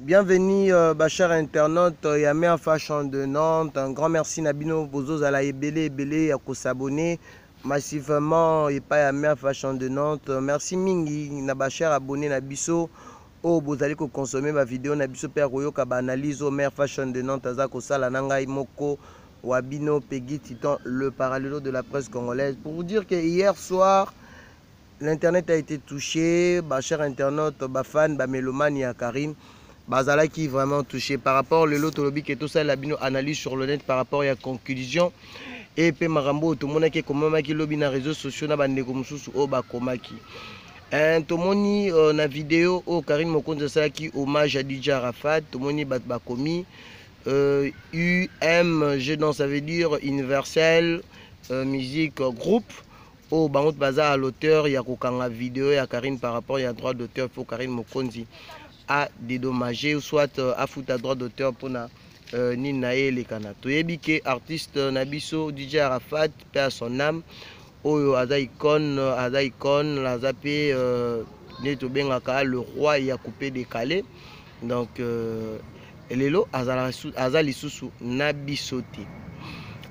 Bienvenue, chers internautes, Yamé Fashion de Nantes. Un grand merci Nabino Bozo Zala Ebele à s'abonner massivement et pas Yamé Fashion de Nantes. Merci Mingi, Nabacher abonné Nabiso. Oh, vous allez consommer ma vidéo Nabiso Père Royoka analyse au Mère Fashion de Nantes. Azako Sala Nangai Moko Wabino Peggy Titan, le parallèle de la presse congolaise. Pour vous dire que hier soir, l'internet a été touché. Chers internautes, fan, mélomane et Karine. Bazala qui vraiment touché par rapport le lot lobby que tout ça la bino analyse sur le net par rapport à la conclusion et puis marambo tout le monde qui comment qui lobby na réseaux sociaux na bande comme sous au ba komaki tout moni na vidéo au Karine Mokonzi ça qui hommage à DJ Arafat tout moni bat ba komi UMG donc ça veut dire universel musique groupe au bangot bazar à l'auteur il y a kokanga vidéo ya Karine par rapport il y a droit d'auteur pour Karine Mokonzi à dédommager ou soit à foutre à droit d'auteur pour na ninae les canaux. Toyebike artiste Nabiso DJ Arafat paix à son âme oyo aza icône la zapé neto bengaka le roi il a coupé décalé donc lelo azali susu Nabisote.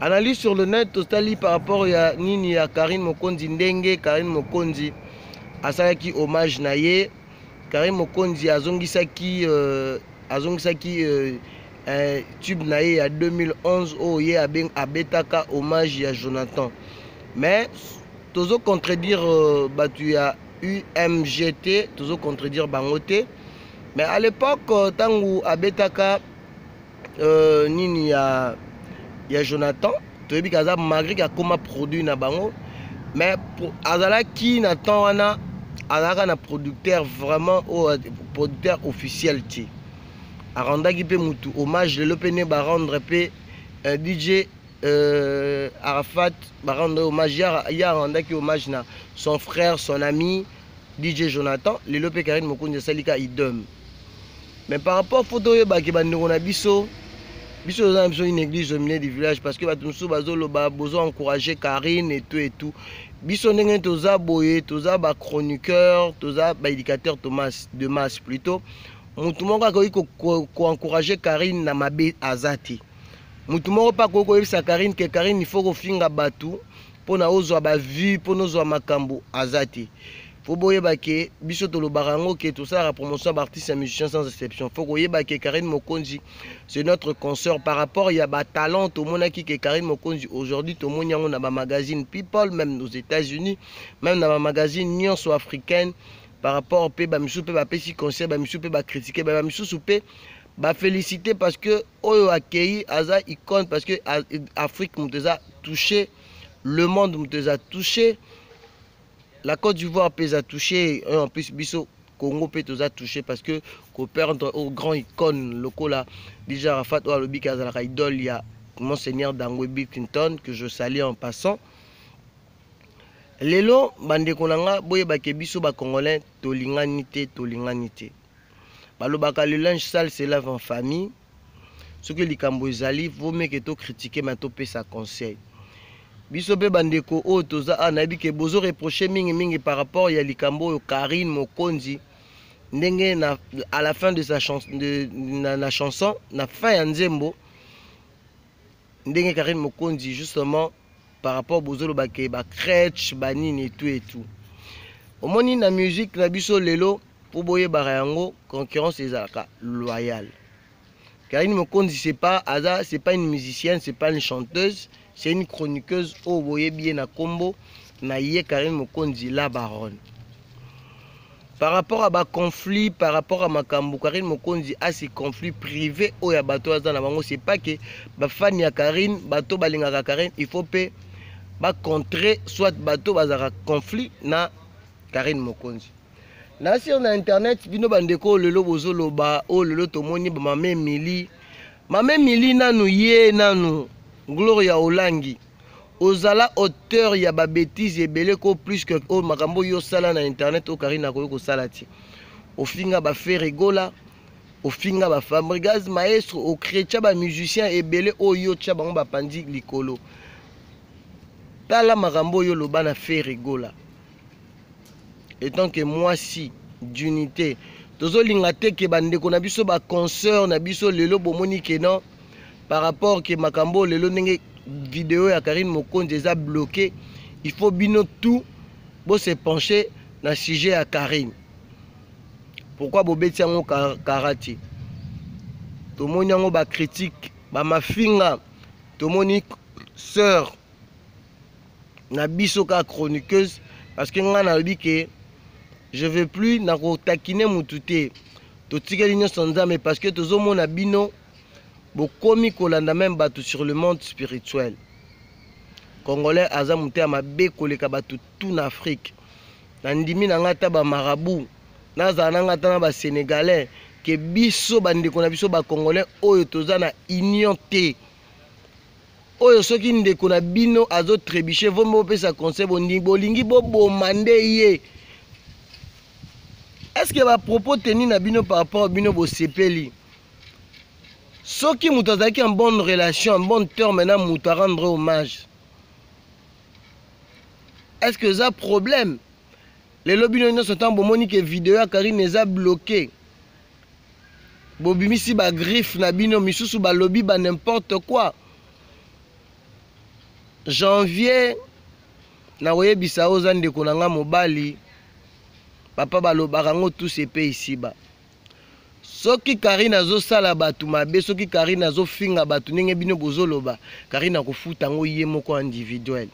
Analyse sur le net totali par rapport à nini ya Karine Mokonzi ndenge Karine Mokonzi asalaki hommage na ye Karine Mokonzi azongisaki tube na ye ya 2011 oyo ye abetaka hommage ya Jonathan mais tozo contredire batu ya UMGT tozo contredire bango te mais à l'époque tangu abetaka nini ya Jonathan toyebi kaza malgré akoma produit na bango mais azalaki na temps wana azalaka na producteur vraiment producteur officiel ti arandaki pe mutu hommage lelo pene ba rendre pe DJ Arafat ba rendre hommage ya arandaki hommage na son frère son ami DJ Jonathan lelo pe Karine Mokonzi salika idem mais par rapport photo yo ba ke bandeko na biso dans une église au milieu du village parce que batumsu bazoloba bozo encourager Karine et tout biso ndenge toza boye toza ba chroniqueur toza ba éducateur Thomas de masse plutôt mutu moko akoki ko encourager Karine na mabe azati mutu moko pa ko yebisa Karine que Karine il faut ko finga batu pona ozwa ba vie pona ozwa makambo azati faut boyeba ke biso tolobaka ngo ke tout ça la promotion d'artistes et musiciens sans exception faut boyeba ke Karine Mokonzi c'est notre consoeur par rapport il y a ba talent au monaki ke Karine Mokonzi aujourd'hui to moni yango na ba magazine People même aux États-Unis même dans ba magazine nyonso africaine par rapport pe ba misu pe ba pesi concert ba misu pe ba critiquer ba misu pe ba féliciter parce que oyo accueilli aza icône parce que Afrique muteza touché le monde muteza touché. La Côte d'Ivoire peut a touché, en plus Bisso Congo peut a touché parce que qu'on perdre au grand icône locaux là, déjà Rafat ou Alobi Kazala idole, il y a Monseigneur Dangwe Bill Clinton que je salue en passant. Lelo bande konanga boye bake biso ba congolais tolinganité. Balobaka le linge sale se lave en famille. Ce que likambo ezali vaut mieux que to critiquer mais to pe sa conseil. Biso pe bandeko o toza anabi ke bozo reprocher mingi par rapport ya likambo Karine Mokonzi ndenge na à la fin de sa chanson la chanson na fin ya nzembo ndenge Karine Mokonzi justement par rapport bozo lo bake ba crèche banini et tout omoni na musique na biso lelo po boye bara yango concurrence ezalaka loyale. Karine Mokonzi c'est pas une musicienne, c'est pas une chanteuse, c'est une chroniqueuse au boye bien na combo na yé Karine Mokonzi la baronne. Par rapport à ba conflit, par rapport à makambo Karine Mokonzi a ses conflits privés au ya bato azana bango c'est pas que ba fan ya Karine bato balingaka Karine il faut pe ba contrer soit bato bazara conflit na Karine Mokonzi. Na sur na internet bino bandeko lelo bozoloba o lelo tomoni ba mame mili nanu ye nanu Gloria Olangi ozala auteur ya ba bêtise ebele ko plus que o makambo yo sala na internet o Karine akoyo ko sala ti ofinga ba Ferregola ofinga ba Fabregas maestro o chrétien ba musicien ebele o yo tcha bango ba pandi likolo tala makambo yo loba na Ferregola. Et tant que moi si d'unité tozolinga te ke bandeko na biso ba concert na biso lelo bomoni ke non par rapport ke makambo lelo ndenge vidéo ya Karine Mokonzi eza bloqué, il faut bino tout bo se pencher na sujet ya Karine. Pourquoi bobeti yango karati? Tomoni yango ba critique ba mafinga, tomoni sœur na biso ka chroniqueuse parce que nga na lobi ke je veux plus na ko takine mututé to tikeli nyonso nzambe parce que tozomona bino bokomi kolanda même bato sur le monde spirituel. Congolais aza muté mabe koleka bato tout en Afrique. Na ndimi na ngata ba marabout naza na ngata na ba sénégalais ke biso bandeko na biso ba congolais oyo toza na union te. Oyo soki ndeko na bino azo trébucher vombo pesa conseil bolingi bomande ye. Est-ce que va propos tenir na bino par rapport à bino bo sepeli? Soki muto azaki en bonne relation, en bon terme, maintenant muto a rendre hommage. Est-ce que ça problème? Les lobbies ne sont en bon que vidéo à Karine les a bloqués. Bobimisi ba griffe na bino misusu ba lobby ba n'importe quoi. Janvier na oye bisao zande konanga mobali papa balobaka ngo tous ces pays ici ba. Soki Karine azo sala batu mabe, soki Karine azo finga batu ndenge bino bozoloba, Karine akofuta ngo ye moko individuel.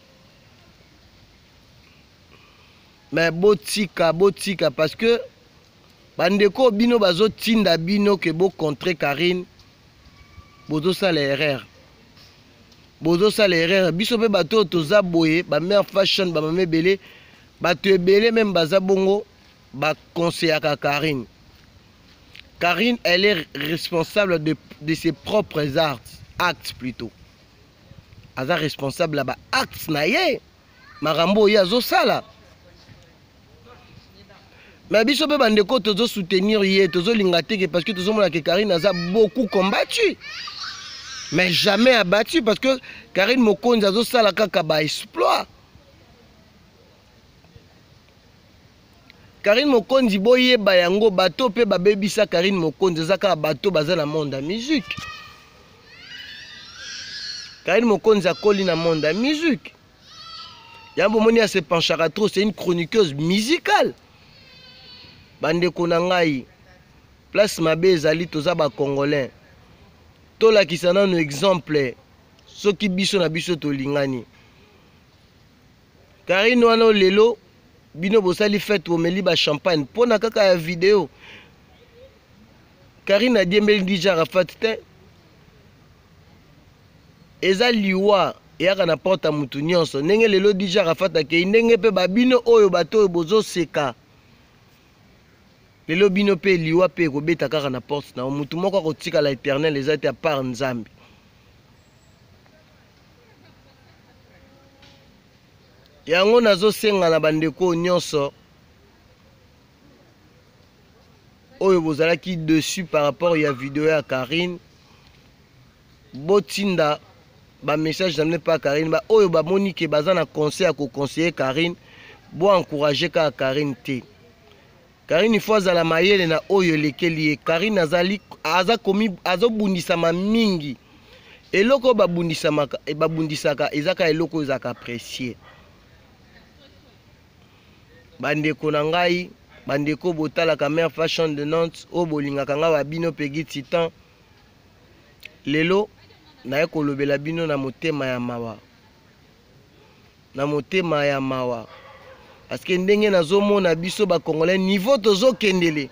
Mais botika parce que bandeko bino bazo tinda bino ke bo contre Karine, bozo sala erreur. Bozo sala erreur, biso pe bato toza boye, ba mère fashion ba mame belé, bato ebele même baza bongo ba conseiller à Karine. Karine, elle est responsable de ses propres actes plutôt. Elle est responsable là-bas. Actes naye. Marambo yazo sala. Mais biso pe bandeko tozo soutenir ye, tozo lingate parce que tozo mona que Karine a beaucoup combattu. Mais jamais abattu parce que Karine Mokonzi azo sala kaka ba exploit. Karine Mokonzi boye bayango bato pe babebisa Karine Mokonzi zaka bato baza na monde ya musique. Karine Mokonzi akoli na monde ya musique. Yambo moni a se penchera trop, c'est une chroniqueuse musicale. Bande konangai place mabe ezali toza ba congolais. Tola kisana no exemple soki biso na biso to lingani. Karine wana lelo bino bosali fête omeli ba champagne pona kaka ya vidéo. Karine a diembeli déjà Rafat te. Eza liwa yaka na porta mutu nyonso. Ndenge lelo déjà Rafat akei ndenge pe babino oyo bato oyo bozo seka. Lelo bino pe liwa pe kobeta kaka na porte na mutu moko kotika la éternel eza te à part Nzambi. Yango nazo senga na bandeko nyonso oyo bozalaki dessus par rapport à vidéo ya Karine botinda ba message n'amené pas Karine ba oyo ba monique baza na conseil ko conseiller Karine bo encourager ka Karine te. Karine il faut azala mayele na oyo lekeli Karine azali aza komi azobundisa ma mingi eloko babundisa maka e babundisaka ezaka eloko ezaka apprécier. Bandeko na ngai bandeko botala ka mère fashion de Nantes o bolingaka nga babino pegi titan lelo na ekolobela bino na motema ya mawa parce que ndenge nazomona biso ba congolais niveau tozo kendele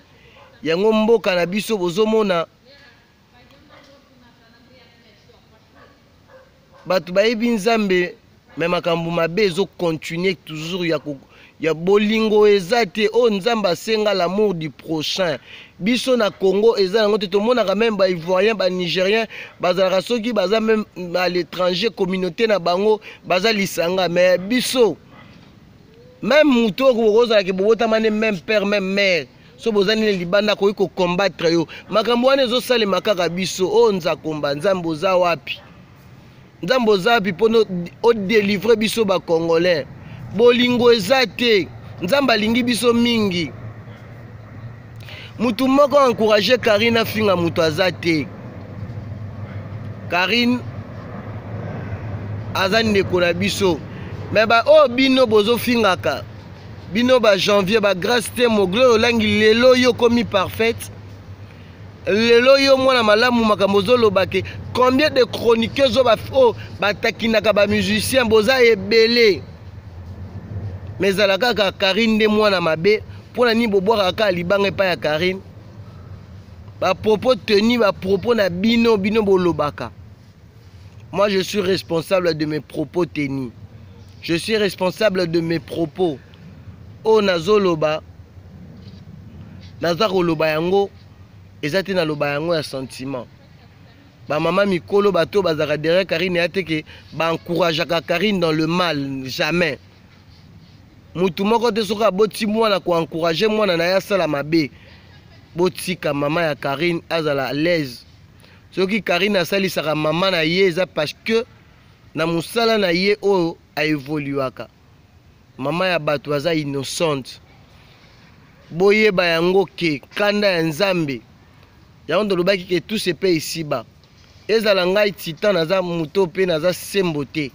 yango mboka na biso bozomona batu bayebi Nzambe mais makambo mabe ezo continuer toujours ya bolingo ezate o Nzamba senga l'amour du prochain. Biso na Congo eza yango te tomona quand même ba ivoirien ba nigérien bazala soki baza même à l'étranger communauté na bango baza lisanga mais biso même muto ko roza ke bobota mane même père même mère so bozani libanda ko combattre yo makambo wana ezo salema kaka biso o nzakomba Nzambo za wapi Nzambo za wapi pono o délivrer biso ba congolais. Bolingo ezate Nzamba lingi biso mingi mutu moko encourager Karine afinga mutu azate. Karine azan ndeko na biso. Mais ba o bino bozo fingaka. Bino ba janvier ba grâce te moglo olangi lelo yo komi parfaite. Lelo yo mwana malamu makambo zolobake. Combien de chroniqueurs zo ba batakinaka ba musiciens boza ebele. Mais alaka ka Karine de mwana mabe pona ni boboaka ka libanga pa ya Karine. Ba propos tenu ba propos na bino bolobaka. Moi je suis responsable de mes propos tenus. Je suis responsable de mes propos. O nazoloba naza koloba yango ezate na loba yango ya sentiment. Ba mama mikolo bato bazaka derrière Karine ateke ba encourageaka Karine dans le mal jamais. Mutu moko te soka boti mwana ko encourager mwana na ya sala mabe. Botika mama ya Karine azala à l'aise. Soki Karine asali saka mama na ye eza parce que na musala na ye o a évoluaka. Mama ya bato aza innocente. Boye ba yango ke kanda ya nzambe. Yango lobaki ke tout se paye ici-bas. Ezala ngai titan naza muto pe naza sembo te.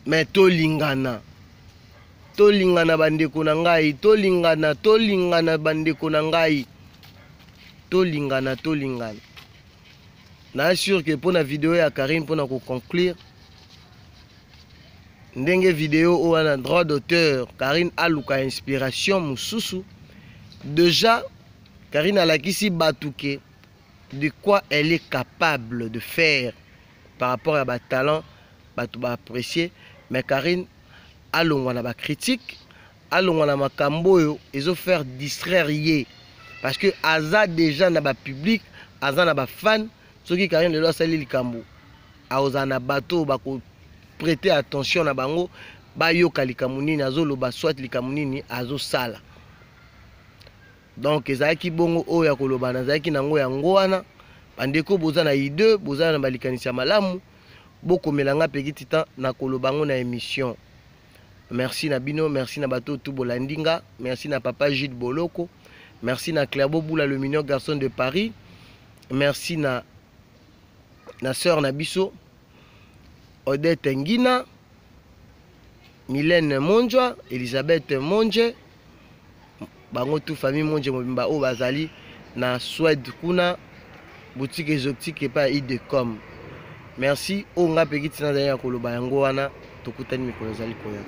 Mais tolingana. Tolingana bandeko na ngai, tolingana bandeko na ngai. Tolingana. Na sûr que pour la vidéo ya Karine pour na ko conclure. Ndenge vidéo ou un droit d'auteur, Karine aluka inspiration mususu. Déjà Karine alakisi batouke de quoi elle est capable de faire par rapport à ba talent, batou ba apprécier, mais Karine alongwa na ba critique, alongwa na makambo yo ezo faire distraire yé parce que aza déjà na ba public, aza na ba fan, soki Karine le doit sali likambo. Aoza na bateau ba ko prêter attention na bango ba yoka likamunini azoloba soit likamunini azo sala. Donc ezaki bongo oyo ya koloba na zaki nango yango wana bandeko boza na ide boza na balikanisi malamu bokomelanga pekiti temps na koloba ngo na émission. Merci na bino, merci na bato tout bolandinga, merci na papa Gilles Boloko, merci na Clairbo Boula le meilleur garçon de Paris, merci na sœur Nabiso Odette Ngina, Mylène Monjoa, Elisabeth Monje, bango tout famille Monje mobimba o bazali na Suède kuna boutique exotique pa idecom. Merci o nga pekiti na ya koloba yango wana tokutani mikolo zali koya.